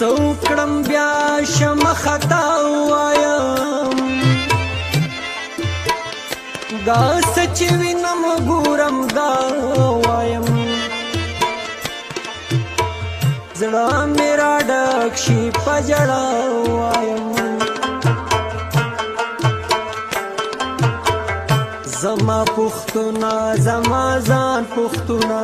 سوکړم بیا شم خطا وایم دا سچ وینم ګورم دا وایم زړه میرا ډک شي په ژړا وایم زما پښتونه زما ځان پښتونه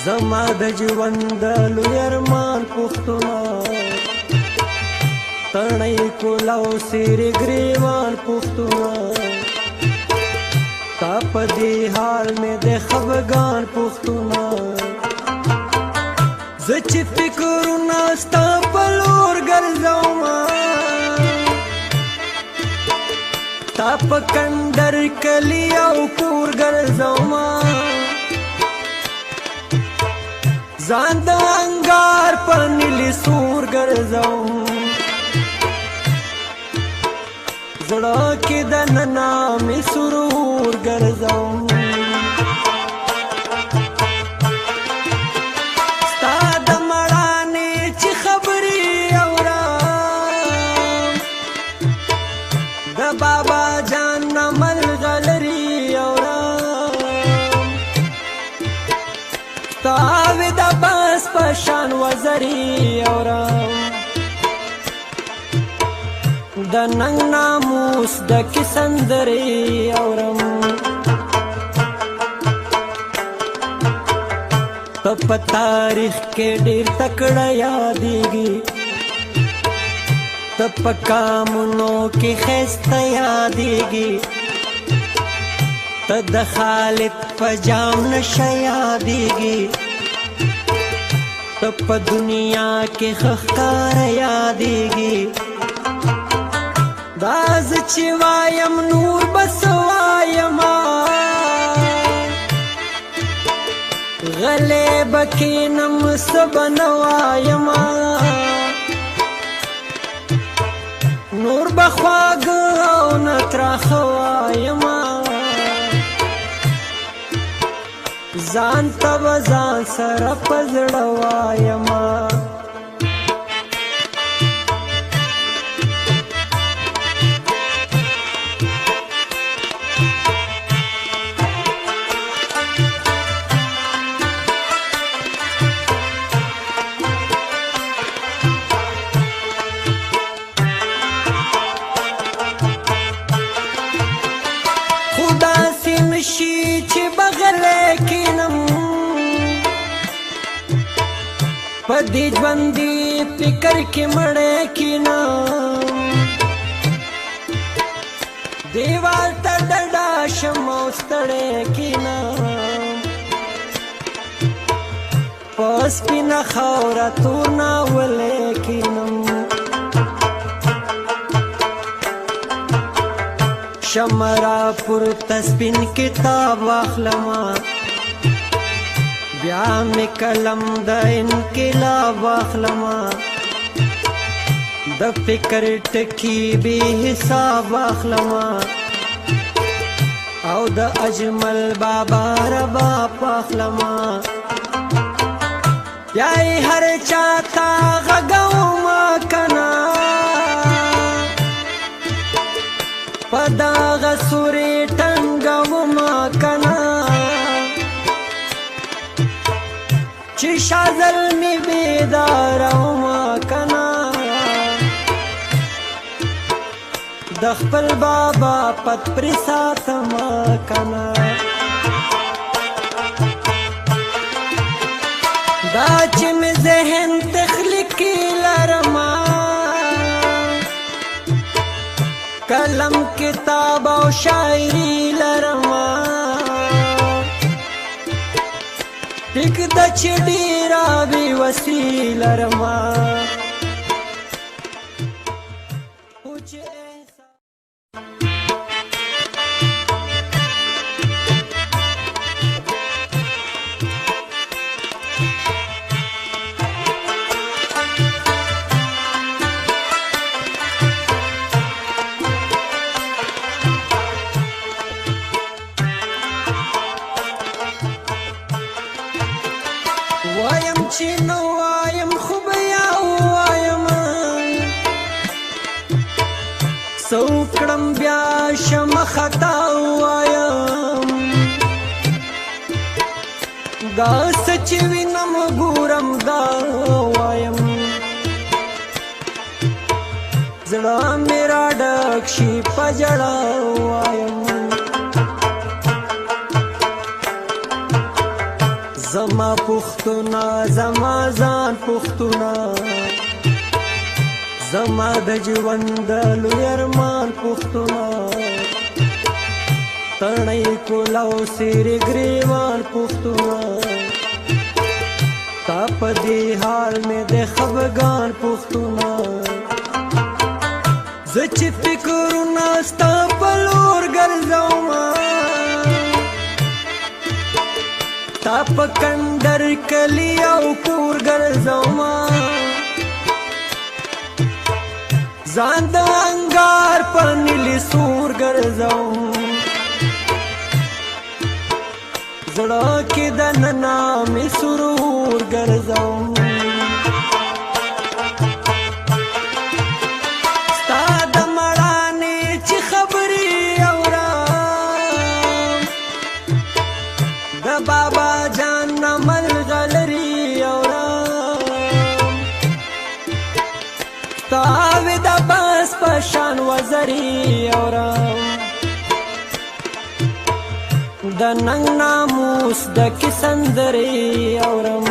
زما د ژوند لوی ارمان پښتونه تڼۍ کولاو سیرې ګریوان پښتونه تا په دې حال مې د خفګان پښتونه زه چې فکرونه ستا په لور ګرځومه تا په کندر کلي او کور ګرځومه ځان د انګار په نیلي سور ګرځوم زړه کې دننه مې سرور ګرځوم ستا د مړانې چې خبرې اورم د بابا جان نه ملغلرې اورم تاوې د بس په شان وزرې اورم د ننګ ناموس ډکې سندرې اورم ته په تاریخ کې ډېر تکړه یادېږي ته په کامونو کې ښایسته یادېږي ته د خالد په جام نشه یادېږي ته په دنیا کې ښه ښکاره یادېږي دا زه چې وایم نور به څه وایمه غلی به کښېنم څه به نه وایمه نور به خواږه او نه تراخه وایمه ځان ته به ځان سره په زړه وایمه شي چې بغلې کینم په دې ژوندي فکر کې مړې کینم دیوال ته ډډه شم او ستړې کینم په سپینه خاوره تور ناولې کینم شمرا پورته سپین کتاب واخلمه بیا مې قلم د انقلاب واخلمه د فکر ټکي بې حساب واخلمه او د اجمل بابا رباب واخلمه بیا یې هر چا ته غږومه کنه په دغه سورې ټنګومه کنه چې شازل مې بیدارومه کنه د خپل بابا پت پرې ساتمه کنه دا چې مې ذهن تخلیقي لرمه قلم کتاب او شاعری لرمه ټیک د چې ډېره بې وسي لرمه وایم چې نو وایم خو خطا وایم دا سچ وینم ګورم دا وایم زړه مې را ډک شي په ژړا وایم زما پښتونه زما ځان پښتونه زما د ژوند د لوی ارمان پښتونه تڼۍ کولاو سیرې ګریوان پښتونه تا په دې حال مې د خفګان پښتونه زه چې فکرونه ستا په لور ګرځومه تا په کندر کلي او کور ګرځومه ځان د انګار په نیلي سور ګرځوم زړه کې دننه مې سرور ګرځوم ستا د مړانې چې خبرې اورم د بابا جان نه ملغلرې اورم تاوې د بس په شان وزرې اورم د ننګ ناموس د کې سندرې اورم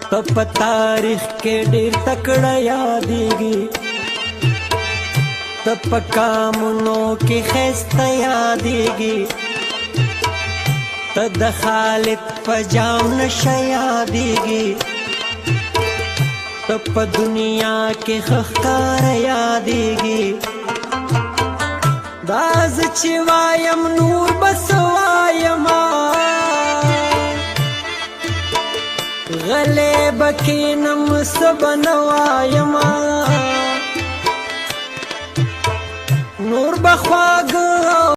ته په تاریخ کې ډېر تکړه یادېږي ته په کامونو کې ښایسته یادېږي ته د خالد په جام نشه یادېږي ته په دنیا کې ښه ښکاره یادېږي دا زه چې وایم نور بس وایما غلی به کښېنم څه به نه وایما نور به خواږه